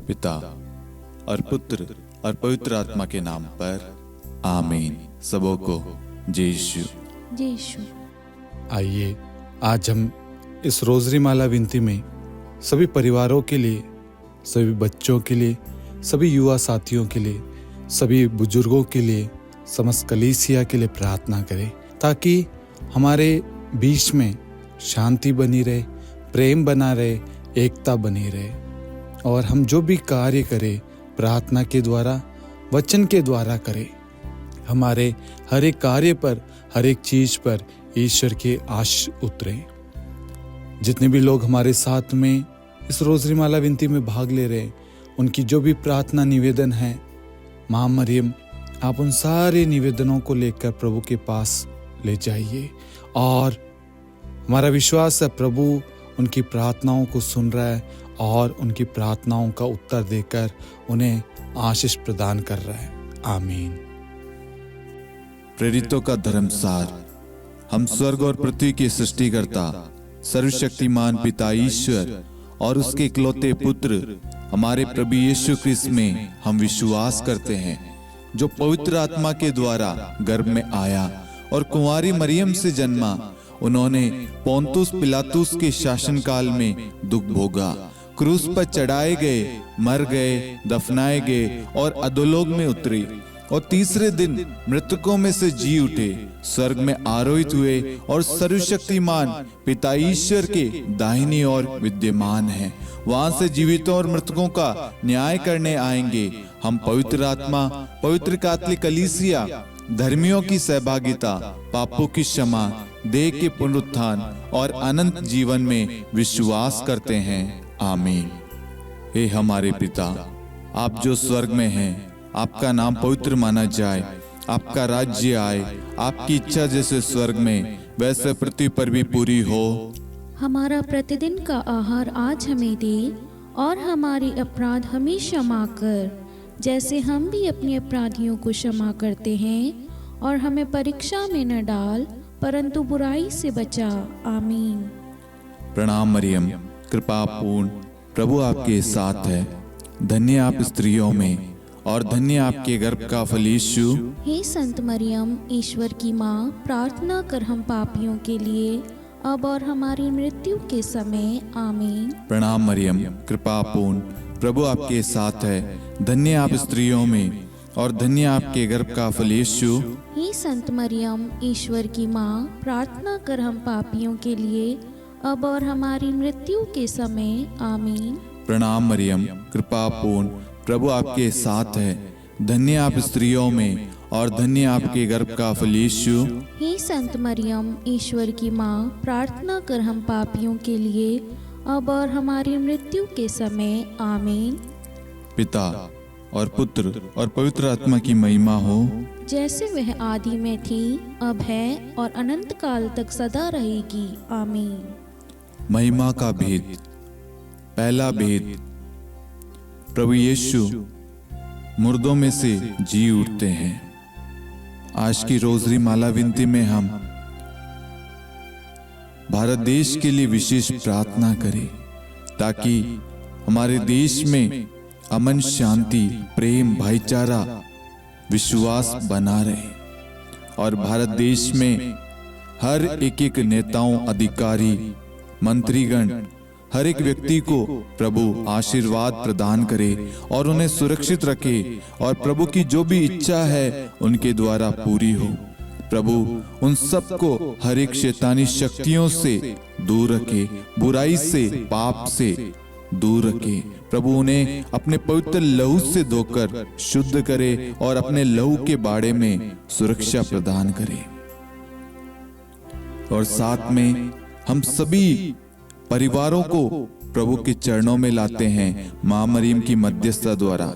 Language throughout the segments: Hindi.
पिता और पुत्र और पवित्र आत्मा के नाम पर आमीन। सबों को जय यीशु। जय यीशु। आइए आज हम इस रोजरी माला विनती में सभी परिवारों के लिए, सभी बच्चों के लिए, सभी युवा साथियों के लिए, सभी बुजुर्गों के लिए, समस्त कलीसिया के लिए प्रार्थना करें ताकि हमारे बीच में शांति बनी रहे, प्रेम बना रहे, एकता बनी रहे और हम जो भी कार्य करें प्रार्थना के द्वारा, वचन के द्वारा करें। हमारे हर एक कार्य पर, हर एक चीज पर ईश्वर के आशीष उतरे। जितने भी लोग हमारे साथ में इस रोजरी माला विनती में भाग ले रहे हैं, उनकी जो भी प्रार्थना निवेदन है, माँ मरियम आप उन सारे निवेदनों को लेकर प्रभु के पास ले जाइए और हमारा विश्वास है प्रभु उनकी प्रार्थनाओं को सुन रहा है और उनकी प्रार्थनाओं का उत्तर देकर उन्हें आशीष प्रदान कर रहा है। आमीन। प्रेरितों का धर्मसार। हम स्वर्ग और पृथ्वी के सृष्टिकर्ता सर्वशक्तिमान पिता ईश्वर और उसके इकलौते पुत्र हमारे प्रभु यीशु क्रिस्त में हम विश्वास करते हैं, जो पवित्र आत्मा के द्वारा गर्भ में आया और कुंवारी मरियम से जन्मा। उन्होंने पोंतुस पिलातुस के शासनकाल में दुख भोगा, क्रूस पर चढ़ाए गए, मर गए, दफनाए गए और अधोलोक में उतरे और तीसरे दिन मृतकों में से जी उठे, स्वर्ग में आरोहित हुए और सर्वशक्तिमान पिता ईश्वर के दाहिनी ओर विद्यमान हैं। वहां से जीवितों और मृतकों का न्याय करने आएंगे। हम पवित्र आत्मा, पवित्र कैथोलिक कलीसिया, धर्मियों की सहभागिता, पापों की क्षमा, देह के पुनरुत्थान और अनंत जीवन में विश्वास करते हैं। आमीन। हे हमारे पिता, आप जो स्वर्ग में हैं, आपका नाम पवित्र माना जाए, आपका राज्य आए, आपकी इच्छा जैसे स्वर्ग में वैसे पृथ्वी पर भी पूरी हो। हमारा प्रतिदिन का आहार आज हमें दे और हमारे अपराध हमें क्षमा कर, जैसे हम भी अपने अपराधियों को क्षमा करते हैं, और हमें परीक्षा में न डाल परंतु बुराई से बचा। आमीन। प्रणाम मरियम, कृपा पूर्ण, प्रभु आपके साथ है। धन्य आप स्त्रियों में और धन्य आपके गर्भ का फल यीशु। हे संत मरियम, ईश्वर की माँ, प्रार्थना कर हम पापियों के लिए, अब और हमारी मृत्यु के समय। आमीन। प्रणाम मरियम, कृपा पूर्ण, प्रभु आपके साथ है। धन्य आप स्त्रियों में और धन्य आपके गर्भ का फल यीशु। हे संत मरियम, ईश्वर की माँ, प्रार्थना कर हम पापियों के लिए, अब और हमारी मृत्यु के समय। आमीन। प्रणाम मरियम, कृपा पूर्ण, प्रभु आपके साथ है। धन्य आप स्त्रियों में और धन्य आपके गर्भ का फल यीशु। हे संत मरियम, ईश्वर की माँ, प्रार्थना कर हम पापियों के लिए, अब और हमारी मृत्यु के समय। आमीन। पिता और पुत्र और पवित्र आत्मा की महिमा हो, जैसे वह आदि में थी, अब है और अनंत काल तक सदा रहेगी। आमीन। महिमा का भेद। पहला भेद, प्रभु यीशु मुर्दों में से जी उठते हैं। आज की रोजरी माला विनती में हम भारत देश के लिए विशेष प्रार्थना करें ताकि हमारे देश में अमन, शांति, प्रेम, भाईचारा, विश्वास बना रहे और भारत देश में हर एक नेताओं, अधिकारी, मंत्रीगण, हर एक व्यक्ति को प्रभु आशीर्वाद प्रदान करे और उन्हें सुरक्षित रखे और प्रभु की जो भी इच्छा है उनके द्वारा पूरी हो। प्रभु उन सबको हर एक शैतानी शक्तियों से दूर रखे, बुराई से, पाप से दूर रखे। प्रभु उन्हें अपने पवित्र लहू से धोकर शुद्ध करे और अपने लहू के बाड़े में सुरक्षा प्रदान करे। और साथ में हम सभी परिवारों को प्रभु के चरणों में लाते हैं मां मरियम की मध्यस्थता द्वारा।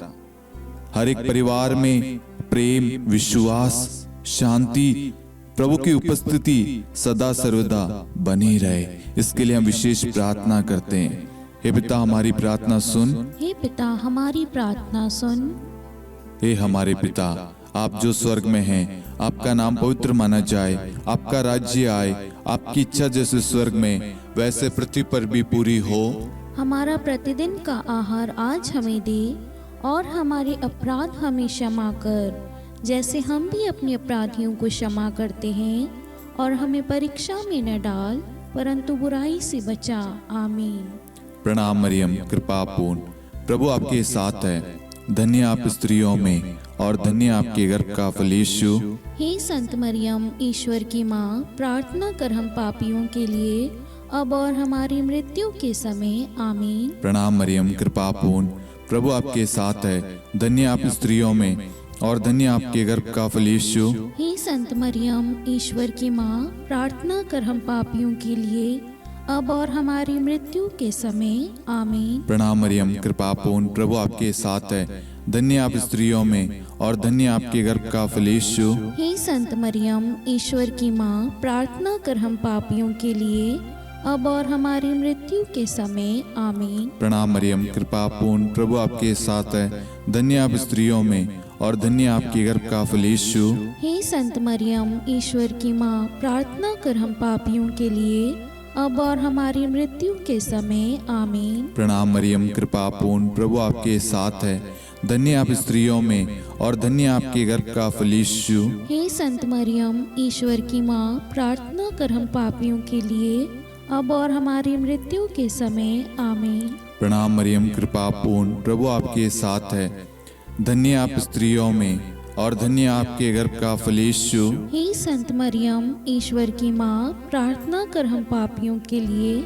हर एक परिवार में प्रेम, विश्वास, शांति, प्रभु की उपस्थिति सदा सर्वदा बनी रहे, इसके लिए हम विशेष प्रार्थना करते हैं। हे पिता, हमारी प्रार्थना सुन। हे पिता, हमारी प्रार्थना सुन। हे हमारे पिता, आप जो स्वर्ग में हैं, आपका नाम पवित्र माना जाए, आपका राज्य आए, आपकी इच्छा जैसे स्वर्ग में वैसे पृथ्वी पर भी पूरी हो। हमारा प्रतिदिन का आहार आज हमें दे और हमारे अपराध हमें क्षमा कर, जैसे हम भी अपने अपराधियों को क्षमा करते हैं, और हमें परीक्षा में न डाल परंतु बुराई से बचा। आमीन। प्रणाम मरियम, कृपा पूर्ण, प्रभु आपके साथ है। धन्य आप स्त्रियों में और धन्य आपके गर्भ का फल यीशु। हे संत मरियम, ईश्वर की माँ, प्रार्थना कर हम पापियों के लिए अब और हमारी मृत्यु के समय। आमीन। प्रणाम मरियम, कृपा पूर्ण, प्रभु आपके साथ है। धन्य आप स्त्रियों में और धन्य आपके गर्भ का फल यीशु। हे संत मरियम, ईश्वर की माँ, प्रार्थना कर हम पापियों के लिए अब और हमारी मृत्यु के समय। आमीन। प्रणाम मरियम, कृपा पूर्ण, प्रभु आपके साथ है। धन्य आप स्त्रियों में और धन्य आपके गर्भ का फल यीशु। हे संत मरियम, ईश्वर की माँ, प्रार्थना कर हम पापियों के लिए अब और हमारी मृत्यु के समय। आमीन। प्रणाम मरियम, कृपा पूर्ण, प्रभु आपके साथ है। धन्य आप स्त्रियों में और धन्य आपके गर्भ का फल यीशु। हे संत मरियम, ईश्वर की माँ, प्रार्थना कर हम पापियों के लिए अब और हमारी मृत्यु के समय। आमीन। प्रणाम मरियम, कृपा पूर्ण, प्रभु आपके साथ है। धन्य आप स्त्रियों में और धन्य आपके गर्भ का फल यीशु। हे संत मरियम, ईश्वर की माँ, प्रार्थना कर हम पापियों के लिए अब और हमारी मृत्यु के समय। आमीन। प्रणाम मरियम, कृपा पूर्ण, प्रभु आपके साथ है। धन्य आप स्त्रियों में और धन्य आपके गर्भ का फल यीशु। हे संत मरियम, ईश्वर की माँ, प्रार्थना कर हम पापियों के लिए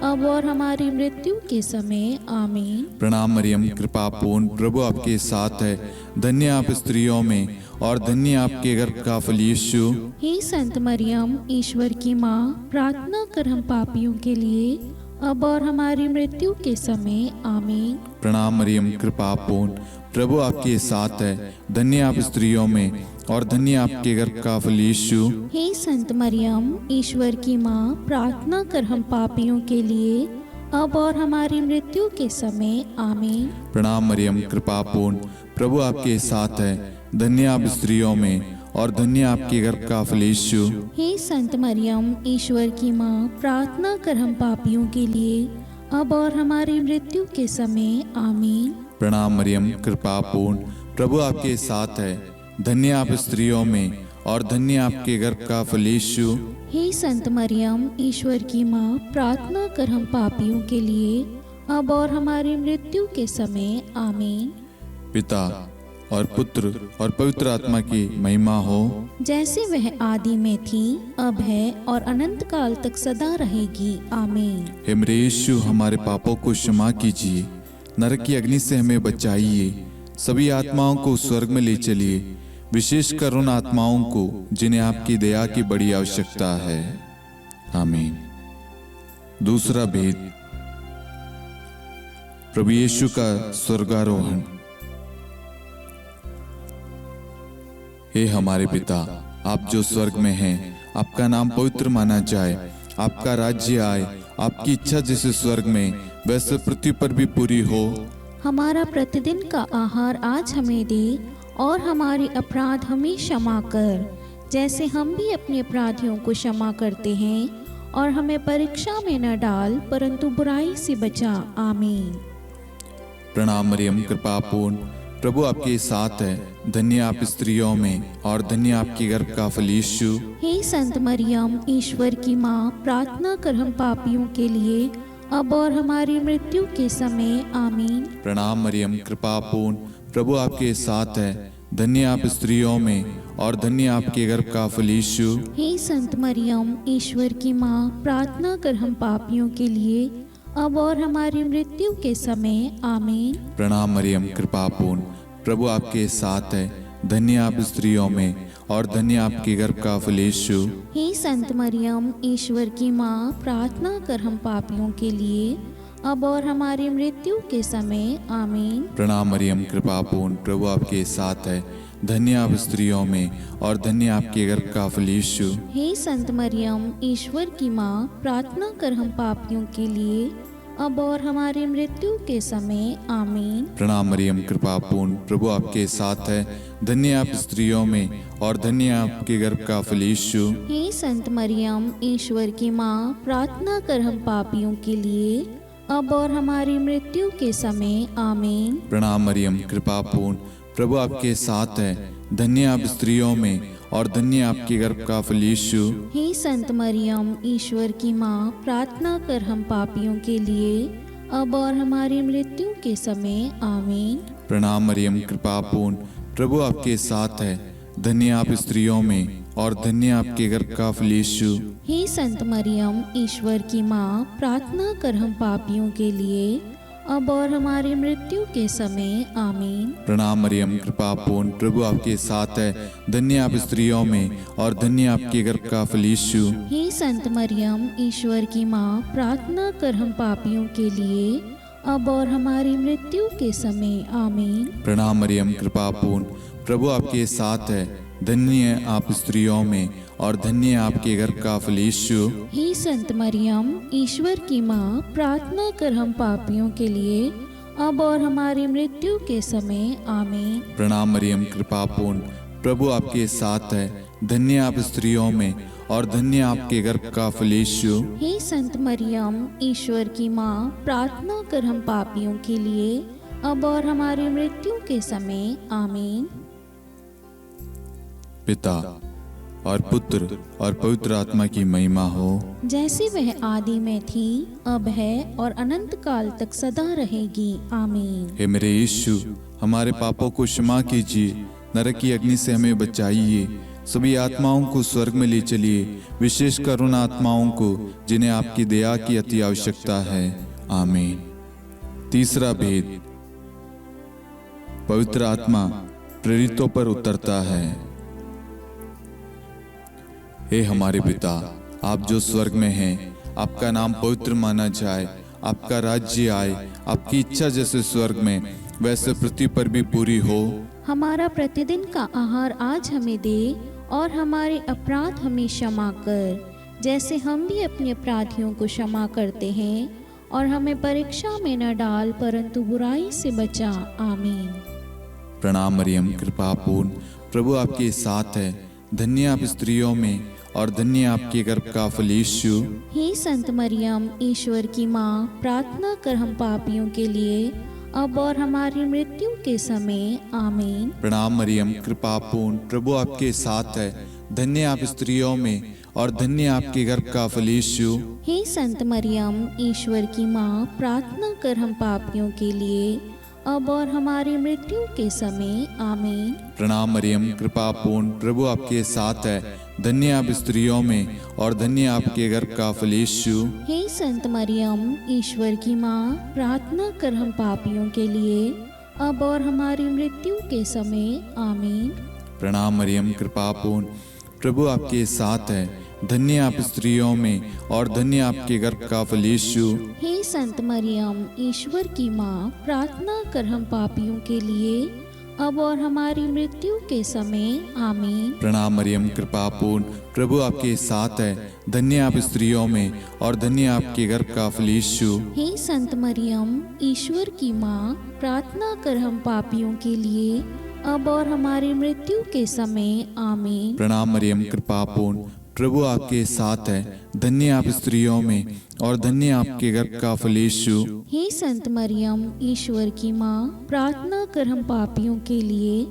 अब और हमारी मृत्यु के समय। आमीन। प्रणाम मरियम, कृपा पूर्ण, प्रभु आपके साथ है। धन्य आप स्त्रियों में और धन्य आपके गर्भ का फल यीशु। हे संत मरियम, ईश्वर की माँ, प्रार्थना कर हम पापियों के लिए अब और हमारी मृत्यु के समय। आमीन। प्रणाम मरियम, कृपा पूर्ण, प्रभु आपके साथ है। धन्य आप स्त्रियों में और धन्य आपके गर्भ का फल यीशु। हे संत मरियम, ईश्वर की माँ, प्रार्थना कर हम पापियों के लिए अब और हमारी मृत्यु के समय। आमीन। प्रणाम मरियम, कृपा पूर्ण, प्रभु आपके साथ है। धन्य आप स्त्रियों में और धन्य आपके गर्भ का फल यीशु। हे संत मरियम, ईश्वर की माँ, प्रार्थना कर हम पापियों के लिए अब और हमारी मृत्यु के समय। आमीन। प्रणाम मरियम, कृपा पूर्ण, प्रभु आपके साथ है। धन्य आप स्त्रियों में और धन्य आपके गर्भ का फल यीशु। हे संत मरियम, ईश्वर की माँ, प्रार्थना कर हम पापियों के लिए अब और हमारी मृत्यु के समय। आमीन। पिता और पुत्र और पवित्र आत्मा की महिमा हो, जैसे वह आदि में थी, अब है और अनंत काल तक सदा रहेगी। आमीन। हे मेरे यीशु, हमारे पापों को क्षमा कीजिए, नरक की अग्नि से हमें बचाइए, सभी आत्माओं को स्वर्ग में ले चलिए, विशेषकर उन आत्माओं को जिन्हें आपकी दया की बड़ी आवश्यकता है। आमीन। दूसरा भेद, प्रभु यीशु का स्वर्गारोहण। हे हमारे पिता, आप जो स्वर्ग में हैं, आपका नाम पवित्र माना जाए, आपका राज्य आए, आपकी इच्छा जैसे स्वर्ग में वैसे पृथ्वी पर भी पूरी हो। हमारा प्रतिदिन का आहार आज हमें दे और हमारे अपराध हमें क्षमा कर, जैसे हम भी अपने अपराधियों को क्षमा करते हैं, और हमें परीक्षा में न डाल परंतु बुराई से बचा। आमीन। प्रणाम मरियम, कृपा पूर्ण, प्रभु आपके साथ है। धन्य आप स्त्रियों में और धन्य आपके गर्भ का फल यीशु। हे संत मरियम, ईश्वर की माँ, प्रार्थना कर हम पापियों के लिए अब और हमारी मृत्यु के समय। आमीन। प्रणाम मरियम, कृपा पूर्ण, प्रभु आपके साथ है। धन्य आप स्त्रियों में और धन्य आपके गर्भ का फल यीशु। हे संत मरियम, ईश्वर की माँ, प्रार्थना कर हम पापियों के लिए अब और हमारी मृत्यु के समय। आमीन। प्रणाम मरियम, कृपा पूर्ण, प्रभु आपके साथ है। धन्य आप स्त्रियों में और धन्य आपके गर्भ का फल यीशु। हे संत मरियम, ईश्वर की माँ, प्रार्थना कर हम पापियों के लिए अब और हमारी मृत्यु के समय। आमीन। प्रणाम मरियम, कृपा पूर्ण, प्रभु आपके साथ है। धन्य आप स्त्रियों में और धन्य आपके गर्भ का फल यीशु। हे संत मरियम, ईश्वर की माँ, प्रार्थना कर हम पापियों के लिए अब और हमारी मृत्यु के समय। आमीन। प्रणाम मरियम, कृपा पूर्ण, प्रभु आपके साथ है। धन्य आप स्त्रियों में और धन्य आपके गर्भ का फल यीशु। हे संत मरियम, ईश्वर की माँ, प्रार्थना कर हम पापियों के लिए अब और हमारी मृत्यु के समय आमीन। प्रणाम मरियम, कृपा पूर्ण, प्रभु आपके साथ है। धन्य आप स्त्रियों में और धन्य आपके गर्भ का फल यीशु। हे संत मरियम, ईश्वर की माँ, प्रार्थना कर हम पापियों के लिए, अब और हमारी मृत्यु के समय आमीन। प्रणाम मरियम, कृपा पूर्ण, प्रभु आपके साथ है। धन्य आप स्त्रियों में और धन्य आपके गर्भ का फल यीशु। हे संत मरियम, ईश्वर की माँ, प्रार्थना कर हम पापियों के लिए, अब और हमारी मृत्यु के समय आमीन। प्रणाम मरियम, कृपा पूर्ण, प्रभु आपके साथ है। धन्य आप स्त्रियों में और धन्य आपके गर्भ का फल यीशु। हे संत मरियम, ईश्वर की माँ, प्रार्थना कर हम पापियों के लिए, अब और हमारी मृत्यु के समय आमीन। प्रणाम मरियम, कृपा पूर्ण, प्रभु आपके साथ है। धन्य आप स्त्रियों में और धन्य आपके गर्भ का फल यीशु। हे संत मरियम, ईश्वर की माँ, प्रार्थना कर हम पापियों के लिए, अब और हमारी मृत्यु के समय आमीन। प्रणाम मरियम, कृपा पूर्ण, प्रभु आपके साथ है। धन्य आप स्त्रियों में और धन्य आपके गर्भ का फल यीशु। हे संत मरियम, ईश्वर की माँ, प्रार्थना कर हम पापियों के लिए, अब और हमारी मृत्यु के समय आमीन। पिता और पुत्र और पवित्र आत्मा की महिमा हो, जैसे वह आदि में थी, अब है और अनंत काल तक सदा रहेगी आमीन। हे मेरे यीशु, हमारे पापों को क्षमा कीजिए, नरक की अग्नि से हमें बचाइए, सभी आत्माओं को स्वर्ग में ले चलिए, विशेषकर उन आत्माओं को जिन्हें आपकी दया की अति आवश्यकता है। आमीन। तीसरा भेद, पवित्र आत्मा प्रेरितों पर उतरता है। हे हमारे पिता, आप जो स्वर्ग में हैं, आपका नाम पवित्र माना जाए, आपका राज्य आए, आपकी इच्छा जैसे स्वर्ग में वैसे पृथ्वी पर भी पूरी हो। हमारा प्रतिदिन का आहार आज हमें दे, और हमारे अपराध हमें क्षमा कर, जैसे हम भी अपने अपराधियों को क्षमा करते हैं, और हमें परीक्षा में न डाल, परंतु बुराई से बचा। आमीन। प्रणाम मरियम, कृपा पूर्ण, प्रभु आपके साथ है। धन्य आप स्त्रियों में और धन्य आपके गर्भ का फल यीशु। हे संत मरियम, ईश्वर की माँ, प्रार्थना कर हम पापियों के लिए, अब और हमारी मृत्यु के समय आमीन। प्रणाम मरियम, कृपा पूर्ण, प्रभु आपके साथ है। धन्य आप स्त्रियों में और धन्य आपके गर्भ का फल यीशु। हे संत मरियम, ईश्वर की माँ, प्रार्थना कर हम पापियों के लिए, अब और हमारी मृत्यु के समय आमीन। प्रणाम मरियम, कृपा पूर्ण, प्रभु आपके साथ है। धन्य आप स्त्रियों में और धन्य आपके गर्भ का फल यीशु। हे संत मरियम, ईश्वर की माँ, प्रार्थना कर हम पापियों के लिए, अब और हमारी मृत्यु के समय आमीन। प्रणाम मरियम, कृपा पूर्ण, प्रभु आपके साथ है। धन्य आप स्त्रियों में और धन्य आपके गर्भ का फल यीशु। हे संत मरियम, ईश्वर की माँ, प्रार्थना कर हम पापियों के लिए, अब और हमारी मृत्यु के समय आमीन। प्रणाम मरियम, कृपा पूर्ण, प्रभु आपके साथ है। धन्य आप स्त्रियों में और धन्य आपके गर्भ का फल यीशु। हे संत मरियम, ईश्वर की माँ, प्रार्थना कर हम पापियों के लिए, अब और हमारी मृत्यु के समय आमीन। प्रणाम मरियम, कृपा पूर्ण, प्रभु आपके साथ है। धन्य आप स्त्रियों में और धन्य आपके गर्भ का फल यीशु। हे संत मरियम, ईश्वर की माँ, प्रार्थना कर हम पापियों के लिए,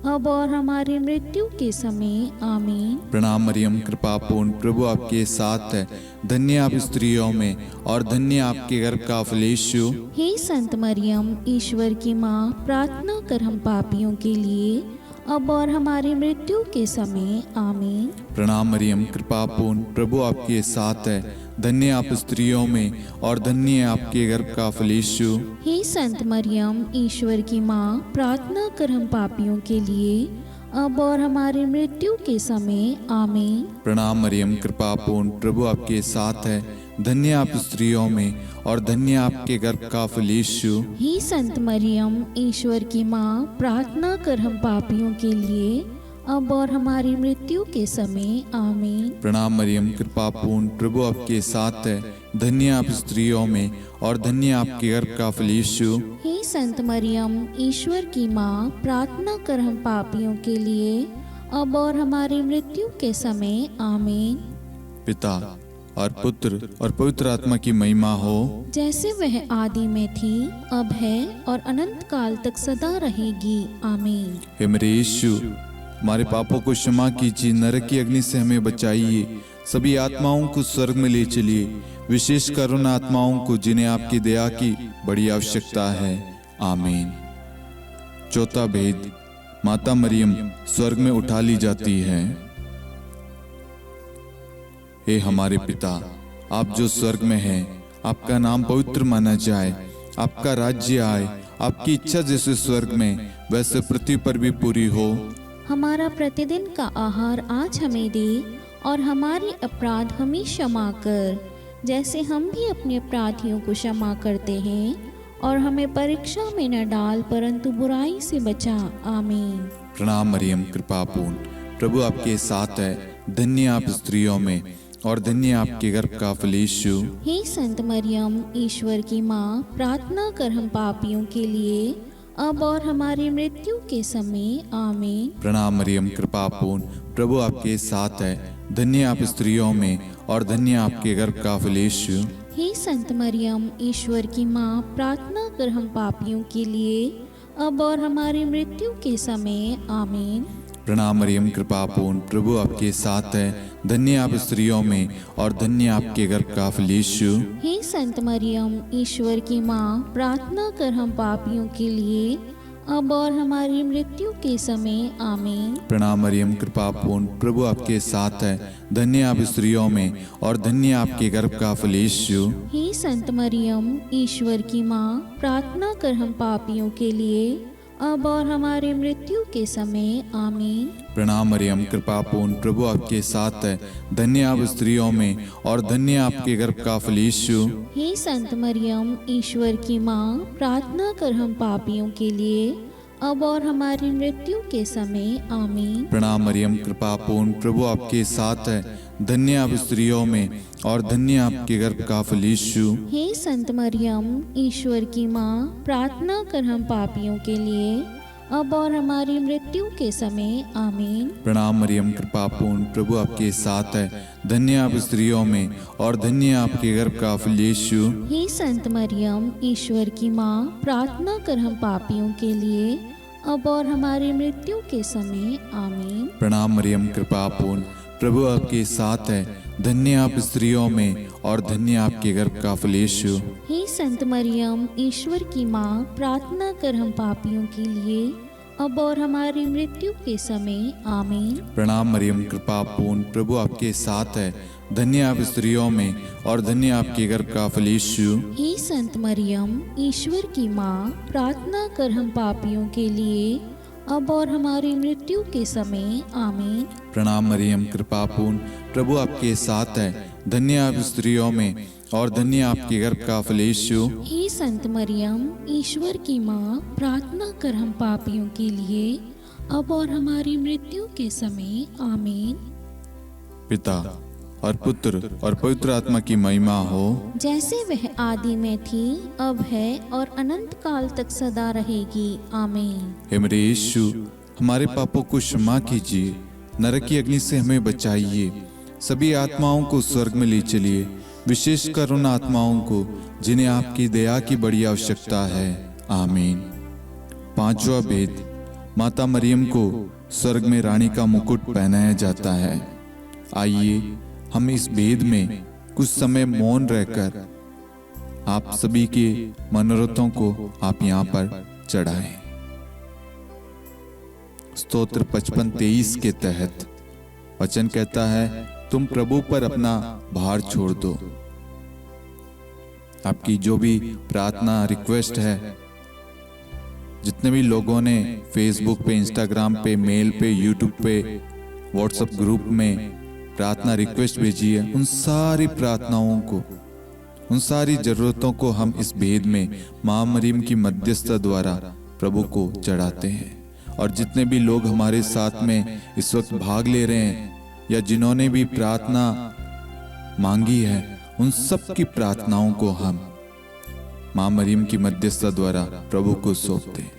अब और हमारी मृत्यु के समय आमीन। प्रणाम मरियम, कृपा पूर्ण, प्रभु आपके साथ है। धन्य आप स्त्रियों में और धन्य आपके गर्भ का फल यीशु। हे संत मरियम, ईश्वर की माँ, प्रार्थना कर हम पापियों के लिए, अब और हमारी मृत्यु के समय आमीन। प्रणाम मरियम, कृपा पूर्ण, प्रभु आपके साथ है। धन्य आप स्त्रियों में और धन्य आपके गर्भ का फल यीशु। हे संत मरियम, ईश्वर की माँ, प्रार्थना कर हम पापियों के लिए, अब और हमारी मृत्यु के समय आमीन। प्रणाम मरियम, कृपा पूर्ण, प्रभु आपके साथ है। धन्य आप स्त्रियों में और धन्य आपके गर्भ का फल यीशु। हे संत मरियम, ईश्वर की माँ, प्रार्थना कर हम पापियों के लिए, अब और हमारी मृत्यु के समय आमीन। प्रणाम मरियम, कृपा पूर्ण, प्रभु आपके साथ है। धन्य आप स्त्रियों में और धन्य आपके गर्भ का फल यीशु। हे संत मरियम, ईश्वर की माँ, प्रार्थना कर हम पापियों के लिए, अब और हमारी मृत्यु के समय आमीन। पिता और पुत्र और पवित्र आत्मा की महिमा हो, जैसे वह आदि में थी, अब है और अनंत काल तक सदा रहेगी। आमीन। हे मेरे यीशु, हमारे पापों को क्षमा कीजिए, नरक की अग्नि से हमें बचाइए, सभी आत्माओं को स्वर्ग में ले चलिए, विशेषकर उन आत्माओं को जिन्हें आपकी दया की बड़ी आवश्यकता है। आमीन। चौथा भेद, माता मरियम स्वर्ग में उठा ली जाती है। हे हमारे पिता, आप जो स्वर्ग में हैं, आपका नाम पवित्र माना जाए, आपका राज्य आए, आपकी इच्छा जैसे स्वर्ग में वैसे पृथ्वी पर भी पूरी हो। हमारा प्रतिदिन का आहार आज हमें दे, और हमारे अपराध हमें क्षमा कर, जैसे हम भी अपने अपराधियों को क्षमा करते हैं, और हमें परीक्षा में न डाल, परंतु बुराई से बचा। आमीन। प्रणाम मरियम, कृपा पूर्ण, प्रभु आपके साथ है, धन्य आप स्त्रियों में और धन्य आपके गर्भ का फल यीशु। हे संत मरियम, ईश्वर की माँ, प्रार्थना कर हम पापियों के लिए, अब और हमारी मृत्यु के समय। आमीन। प्रणाम मरियम, कृपा पूर्ण, प्रभु आपके साथ है, धन्य आप स्त्रियों में और धन्य आपके गर्भ का फल यीशु। हे संत मरियम, ईश्वर की माँ, प्रार्थना कर हम पापियों के लिए, अब और हमारी मृत्यु के समय। आमीन। प्रणाम मरियम, कृपा पूर्ण, प्रभु आपके साथ है, धन्य आप स्त्रियों में और धन्य आपके गर्भ का फल यीशु। हे संत मरियम, ईश्वर की माँ, प्रार्थना कर हम पापियों के लिए, अब और हमारी मृत्यु के समय। आमीन। प्रणाम मरियम, कृपा पूर्ण, प्रभु आपके साथ है, धन्य आप स्त्रियों में और धन्य आपके गर्भ का फल यीशु। हे संत मरियम, ईश्वर की माँ, प्रार्थना कर हम पापियों के लिए, अब और हमारी मृत्यु के समय। आमीन। प्रणाम मरियम, कृपा पूर्ण, प्रभु आपके साथ है, धन्य आप स्त्रियों में और धन्य आपके गर्भ का फल यीशु। हे संत मरियम, ईश्वर की माँ, प्रार्थना कर हम पापियों के लिए, अब और हमारी मृत्यु के समय। आमीन। प्रणाम मरियम, कृपा पूर्ण, प्रभु आपके साथ है, धन्य आप स्त्रियों में और धन्य आपके गर्भ का फल यीशु। हे संत मरियम, ईश्वर की माँ, प्रार्थना कर हम पापियों के लिए, अब और हमारी मृत्यु के समय। आमीन। प्रणाम मरियम, कृपा पूर्ण, प्रभु आपके साथ है, धन्य आप स्त्रियों में और धन्य आपके गर्भ का फल यीशु। हे संत मरियम, ईश्वर की माँ, प्रार्थना कर हम पापियों के लिए, अब और हमारी मृत्यु के समय। आमीन। प्रणाम मरियम, कृपा पूर्ण, प्रभु आपके साथ है, धन्य आप स्त्रियों में और धन्य आपके गर्भ का फल यीशु। हे संत मरियम, ईश्वर की माँ, प्रार्थना कर हम पापियों के लिए, अब और हमारी मृत्यु के समय। आमीन। प्रणाम मरियम, कृपा पूर्ण, प्रभु आपके साथ है, धन्य आप स्त्रियों में और धन्य आपके गर्भ का फल यीशु। हे संत मरियम, ईश्वर की माँ, प्रार्थना कर हम पापियों के लिए, अब और हमारी मृत्यु के समय। आमीन। प्रणाम मरियम, कृपा पूर्ण, प्रभु आपके साथ है, धन्य आप स्त्रियों में और धन्य आपके गर्भ का फल यीशु। हे संत मरियम, ईश्वर की माँ, प्रार्थना कर हम पापियों के लिए, अब और हमारी मृत्यु के समय। आमीन। पिता और पुत्र और पवित्र आत्मा की महिमा हो, जैसे वह आदि में थी, अब है और अनंत काल तक सदा रहेगी। आमीन। हे मेरे यीशु, हमारे पापों को क्षमा कीजिए, नरक की अग्नि से हमें बचाइए, सभी आत्माओं को स्वर्ग में ले चलिए, विशेषकर उन आत्माओं को जिन्हें आपकी दया की बड़ी आवश्यकता है। आमीन। पांचवा भेद, माता मरियम को स्वर्ग में रानी का मुकुट पहनाया जाता है। आइए हम इस भेद में कुछ समय मौन रहकर आप सभी के मनोरथों को आप यहाँ पर चढ़ाएं। स्तोत्र 55-23 के तहत वचन कहता है, तुम प्रभु पर अपना भार छोड़ दो। आपकी जो भी प्रार्थना रिक्वेस्ट है, जितने भी लोगों ने फेसबुक पे, इंस्टाग्राम पे, मेल पे, यूट्यूब पे, व्हाट्सएप ग्रुप में प्रार्थना रिक्वेस्ट भेजी है, उन सारी प्रार्थनाओं को, उन सारी जरूरतों को हम इस भेद में मां मरियम की मध्यस्थता द्वारा प्रभु को चढ़ाते हैं। और जितने भी लोग हमारे साथ में इस वक्त भाग ले रहे हैं या जिन्होंने भी प्रार्थना मांगी है, उन सब की प्रार्थनाओं को हम मां मरियम की मध्यस्थता द्वारा प्रभु को सौंपते हैं,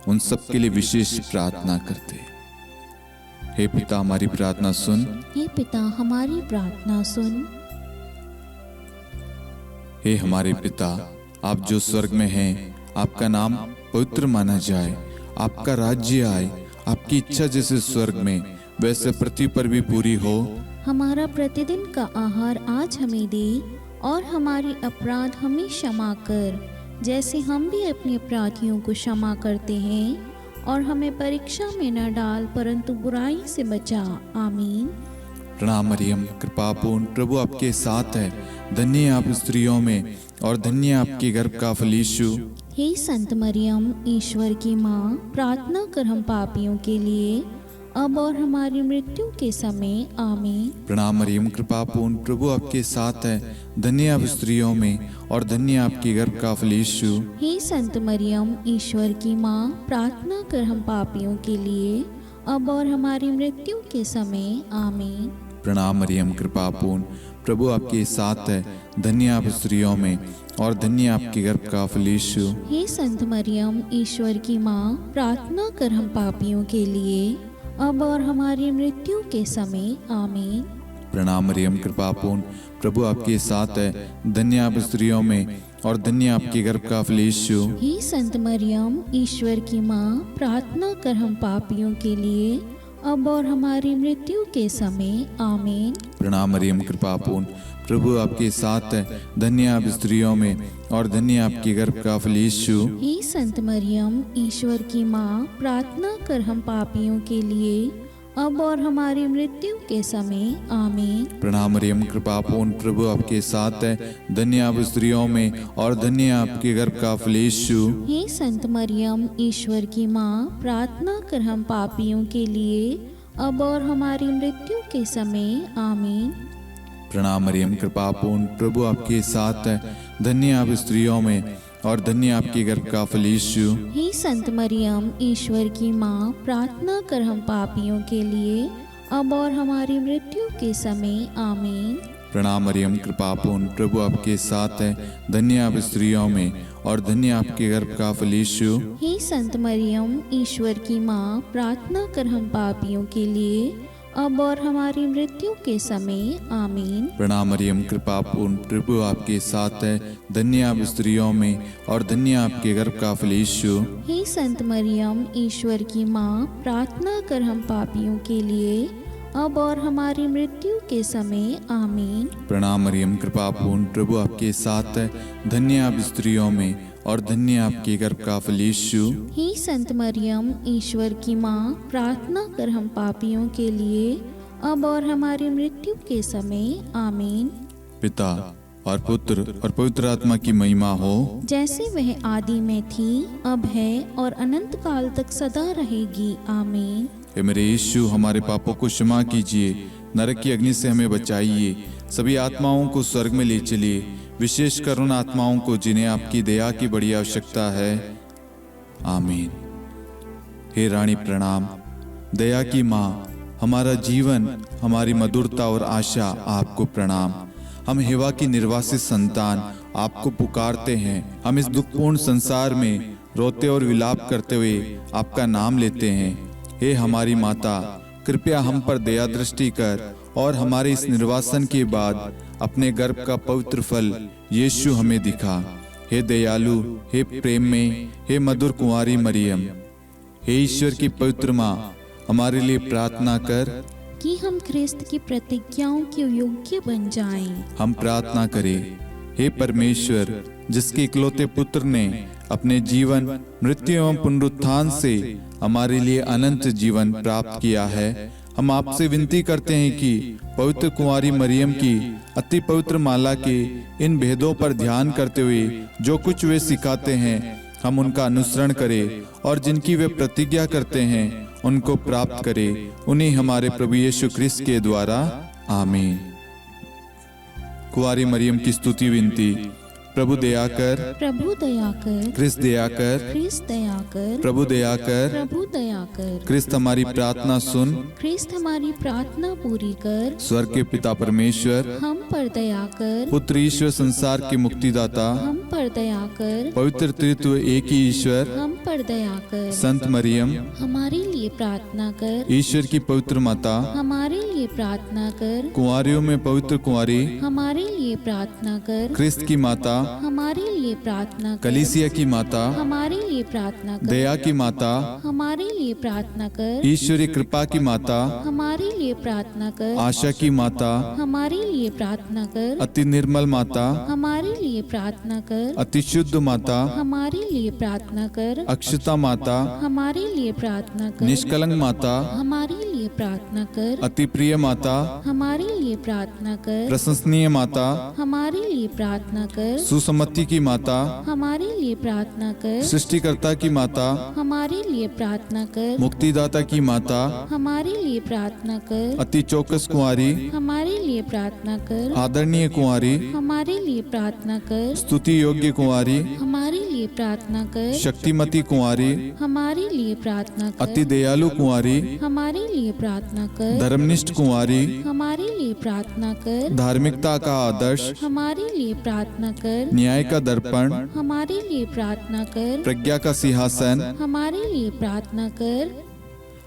उन सब के लिए विशेष प्रार्थना करते हैं। हे पिता, हमारी प्रार्थना सुन। हे पिता, हमारी प्रार्थना सुन। हे हमारे पिता, आप जो स्वर्ग में हैं, आपका नाम पवित्र माना जाए, आपका राज्य आए, आपकी इच्छा जैसे स्वर्ग में वैसे पृथ्वी पर भी पूरी हो। हमारा प्रतिदिन का आहार आज हमें दे और हमारे अपराध हमें क्षमा कर, जैसे हम भी अपने अपराधियों को क्षमा करते हैं, और हमें परीक्षा में न डाल परंतु बुराई से बचा। आमीन। प्रणाम मरियम, कृपा पूर्ण, प्रभु आपके साथ है, धन्य आप स्त्रियों में और धन्य आपके गर्भ का फल यीशु। हे संत मरियम, ईश्वर की माँ, प्रार्थना कर हम पापियों के लिए अब और हमारी मृत्यु के समय। आमीन। प्रणाम मरियम, कृपा पूर्ण, प्रभु आपके साथ है, धन्य आप स्त्रियों में और धन्य आपके गर्भ का फल यीशु। हे संत मरियम, ईश्वर की माँ, प्रार्थना कर हम पापियों के लिए अब और हमारी मृत्यु के समय। आमीन। प्रणाम मरियम, कृपा पूर्ण, प्रभु आपके साथ है, धन्य आप स्त्रियों में और धन्य आपके गर्भ का फल यीशु। हे संत मरियम, ईश्वर की माँ, प्रार्थना कर हम पापियों के लिए अब और हमारी मृत्यु के समय। आमीन। प्रणाम मरियम, कृपा पूर्ण, प्रभु आपके साथ है, धन्य आप स्त्रियों में और धन्य आपके गर्भ का फल यीशु। हे संत मरियम, ईश्वर की माँ, प्रार्थना कर हम पापियों के लिए अब और हमारी मृत्यु के समय। आमीन। प्रणाम मरियम, कृपा पूर्ण, प्रभु आपके साथ है, धन्य आप स्त्रियों में और धन्य आपके गर्भ का फल यीशु। हे संत मरियम, ईश्वर की माँ, प्रार्थना कर हम पापियों के लिए अब और हमारी मृत्यु के समय। आमीन। प्रणाम मरियम, कृपा पूर्ण, प्रभु आपके साथ है, धन्य आप स्त्रियों में और धन्य आपके गर्भ का फल यीशु। हे संत मरियम, ईश्वर की माँ, प्रार्थना कर हम पापियों के लिए अब और हमारी मृत्यु के समय। आमीन। प्रणाम मरियम, कृपा पूर्ण, प्रभु आपके साथ है, धन्य आप स्त्रियों में और धन्य आपके गर्भ का फल यीशु। हे संत मरियम, ईश्वर की माँ, प्रार्थना कर हम पापियों के लिए अब और हमारी मृत्यु के समय। आमीन। प्रणाम मरियम, कृपा पूर्ण, प्रभु आपके साथ है, धन्य आप स्त्रियों में और धन्य आपके गर्भ का फल यीशु। हे संत मरियम, ईश्वर की माँ, प्रार्थना कर हम पापियों के लिए अब और हमारी मृत्यु के समय। आमीन। प्रणाम मरियम, कृपा पूर्ण, प्रभु आपके साथ है, धन्य आप स्त्रियों में और धन्य आपके गर्भ का फल यीशु। हे संत मरियम, ईश्वर की माँ, प्रार्थना कर हम पापियों के लिए अब और हमारी मृत्यु के समय। आमीन। प्रणाम मरियम, कृपा पूर्ण, प्रभु आपके साथ है, धन्य आप स्त्रियों में और धन्य आपके गर्भ का फल यीशु। हे संत मरियम, ईश्वर की माँ, प्रार्थना कर हम पापियों के लिए अब और हमारी मृत्यु के समय। आमीन। पिता और पुत्र और पवित्र आत्मा की महिमा हो, जैसे वह आदि में थी, अब है और अनंत काल तक सदा रहेगी। आमीन। हे मेरे यीशु, हमारे पापों को क्षमा कीजिए, नरक की अग्नि से हमें बचाइए, सभी आत्माओं को स्वर्ग में ले चलिए, विशेषकर उन आत्माओं को जिन्हें आपकी दया की बड़ी आवश्यकता है। आमीन। हे रानी प्रणाम, दया की माँ, हमारा जीवन, हमारी मधुरता और आशा आपको प्रणाम। हम हेवा की निर्वासित संतान आपको पुकारते हैं। हम इस दुखपूर्ण संसार में रोते और विलाप करते हुए आपका नाम लेते हैं। हे हमारी माता, कृपया हम पर दया दृष्टि कर और हमारे इस निर्वासन के बाद अपने गर्भ का पवित्र फल यीशु हमें दिखा। हे दयालु, हे प्रेम में, हे मधुर कुंवारी मरियम, हे ईश्वर की पवित्र माँ, हमारे लिए प्रार्थना कर कि हम ख्रिस्त की प्रतिज्ञाओं के योग्य बन जाएं। हम प्रार्थना करें। हे परमेश्वर, जिसके इकलौते पुत्र ने अपने जीवन, मृत्यु एवं पुनरुत्थान से हमारे लिए अनंत जीवन प्राप्त किया है, हम आपसे विनती करते हैं कि पवित्र कुंवारी मरियम की अति पवित्र माला के इन भेदों पर ध्यान करते हुए जो कुछ वे सिखाते हैं, हम उनका अनुसरण करें और जिनकी वे प्रतिज्ञा करते हैं उनको प्राप्त करें। उन्हीं हमारे प्रभु यीशु ख्रिस्त के द्वारा। आमीन। कुंवारी मरियम की स्तुति विनती। प्रभु दया कर, प्रभु दया कर, क्रिस्त दया कर, क्रिस्त दया कर, प्रभु दया कर, प्रभु दया कर, क्रिस्त हमारी प्रार्थना सुन, क्रिस्त हमारी प्रार्थना पूरी कर, स्वर्ग के पिता परमेश्वर, हम पर दया कर, पुत्र ईश्वर संसार के मुक्तिदाता, हम पर दया कर, पवित्र त्रित्व एक ही ईश्वर, हम पर दया कर, संत मरियम, हमारे लिए प्रार्थना कर, ईश्वर की पवित्र माता, हमारे लिए प्रार्थना कर, कुंवारियों में पवित्र कुंवारी, हमारे लिए प्रार्थना कर, क्रिस्त की माता, हमारे लिए प्रार्थना कर, कलीसिया की माता, हमारे लिए प्रार्थना कर, दया की माता, हमारे लिए प्रार्थना कर, ईश्वरीय कृपा की माता, हमारे लिए प्रार्थना कर, आशा की माता, हमारे लिए प्रार्थना कर, अति निर्मल माता, हमारे लिए प्रार्थना कर, अति शुद्ध माता, हमारे लिए प्रार्थना कर, अक्षता माता, हमारे लिए प्रार्थना कर, निष्कलंक माता, हमारे लिए प्रार्थना कर, अति प्रिय माता, हमारे लिए प्रार्थना कर, प्रशंसनीय माता, हमारे लिए प्रार्थना कर, सुसम्मति की माता, हमारे लिए प्रार्थना कर, सृष्टिकर्ता की माता, हमारे लिए प्रार्थना कर, मुक्तिदाता की माता, हमारे लिए प्रार्थना कर, अति चौकस कुंवारी, हमारे लिए प्रार्थना कर, आदरणीय कुंवारी, हमारे लिए प्रार्थना कर, स्तुति योग्य कुंवारी, हमारे लिए प्रार्थना कर, शक्तिमती कुंवारी, हमारे लिए प्रार्थना कर, अति दयालु कुंवारी, हमारे लिए प्रार्थना कर, धर्मनिष्ठ कुंवारी, हमारे लिए प्रार्थना कर, धार्मिकता का आदर्श, हमारे लिए प्रार्थना कर, न्याय का दर्पण, हमारे लिए प्रार्थना कर, प्रज्ञा का सिंहासन, हमारे लिए प्रार्थना कर,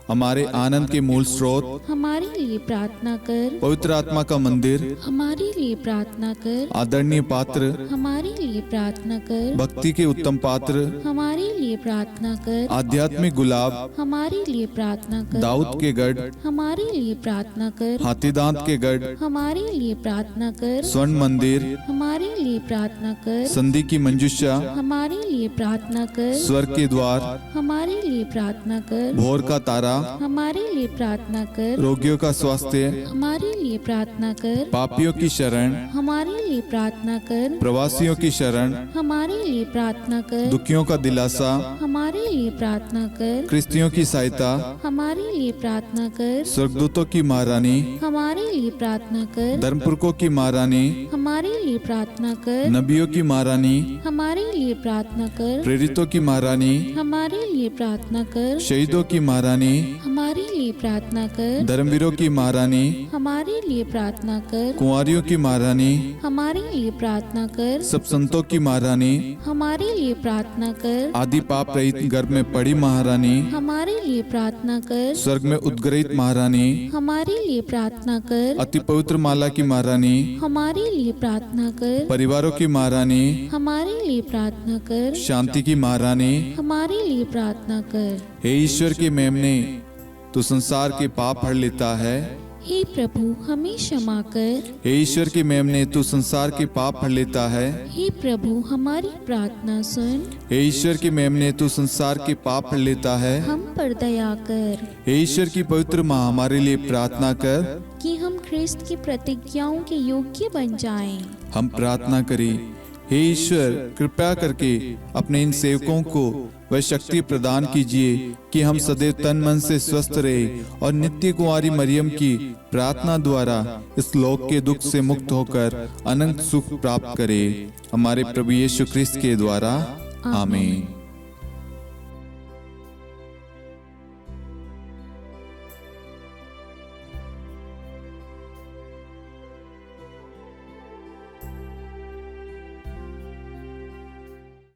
हमारे आनंद के मूल स्रोत, हमारे लिए प्रार्थना कर, पवित्र आत्मा का मंदिर, हमारे लिए प्रार्थना कर, आदरणीय पात्र, हमारे लिए प्रार्थना कर, भक्ति के उत्तम पात्र, हमारे लिए प्रार्थना कर, आध्यात्मिक गुलाब, हमारे लिए प्रार्थना कर, दाऊद के गढ़, हमारे लिए प्रार्थना कर, हाथीदांत के गढ़, हमारे लिए प्रार्थना कर, स्वर्ण मंदिर, हमारे लिए प्रार्थना कर, संधि की मंजुषा, हमारे लिए प्रार्थना कर, स्वर्ग के द्वार, हमारे लिए प्रार्थना कर, भोर का तारा, हमारे लिए प्रार्थना कर, रोगियों का स्वास्थ्य, हमारे लिए प्रार्थना कर, पापियों की शरण, हमारे लिए प्रार्थना कर, प्रवासियों की शरण, हमारे लिए प्रार्थना कर, दुखियों का दिलासा, हमारे लिए प्रार्थना कर, क्रिस्तियों की सहायता, हमारे लिए प्रार्थना कर, स्वर्गदूतों की महारानी, हमारे लिए प्रार्थना कर, धर्मपुरखों की महारानी, हमारे लिए प्रार्थना कर, नबियों की महारानी, हमारे लिए प्रार्थना कर, प्रेरितों की महारानी, हमारे लिए प्रार्थना कर, शहीदों की महारानी, हमारे लिए प्रार्थना कर, धर्मवीरों की महारानी, हमारे लिए प्रार्थना कर, कुंवारियों की महारानी, हमारे लिए प्रार्थना कर, सब संतों की महारानी, हमारे लिए प्रार्थना कर, आदि पाप रहित गर्भ में पड़ी महारानी, हमारे लिए प्रार्थना कर, स्वर्ग में उद्ग्रहित महारानी, हमारे लिए प्रार्थना कर, अति पवित्र माला की महारानी, हमारे लिए प्रार्थना कर, परिवारों की महारानी, हमारे लिए प्रार्थना कर, शांति की महारानी, हमारे लिए प्रार्थना कर। हे ईश्वर के मेमने, तू संसार के पाप हर लेता है। हे प्रभु हमें क्षमा कर। हे ईश्वर के मेमने, तू संसार के पाप हर लेता है। हे प्रभु हमारी प्रार्थना सुन। हे ईश्वर के मेमने, तू संसार के पाप हर लेता है। हम पर दया कर हे ईश्वर की पवित्र माँ, हमारे लिए प्रार्थना कर कि हम ख्रिस्त की प्रतिज्ञाओं के योग्य बन जाएं। हम प्रार्थना करें। हे ईश्वर, कृपया करके अपने इन सेवकों को वह शक्ति प्रदान कीजिए कि हम सदैव तन मन से स्वस्थ रहे और नित्य कुंवारी मरियम की प्रार्थना द्वारा इस लोक के दुख से मुक्त होकर अनंत सुख प्राप्त करें। हमारे प्रभु यीशु ख्रिस्त के द्वारा आमीन।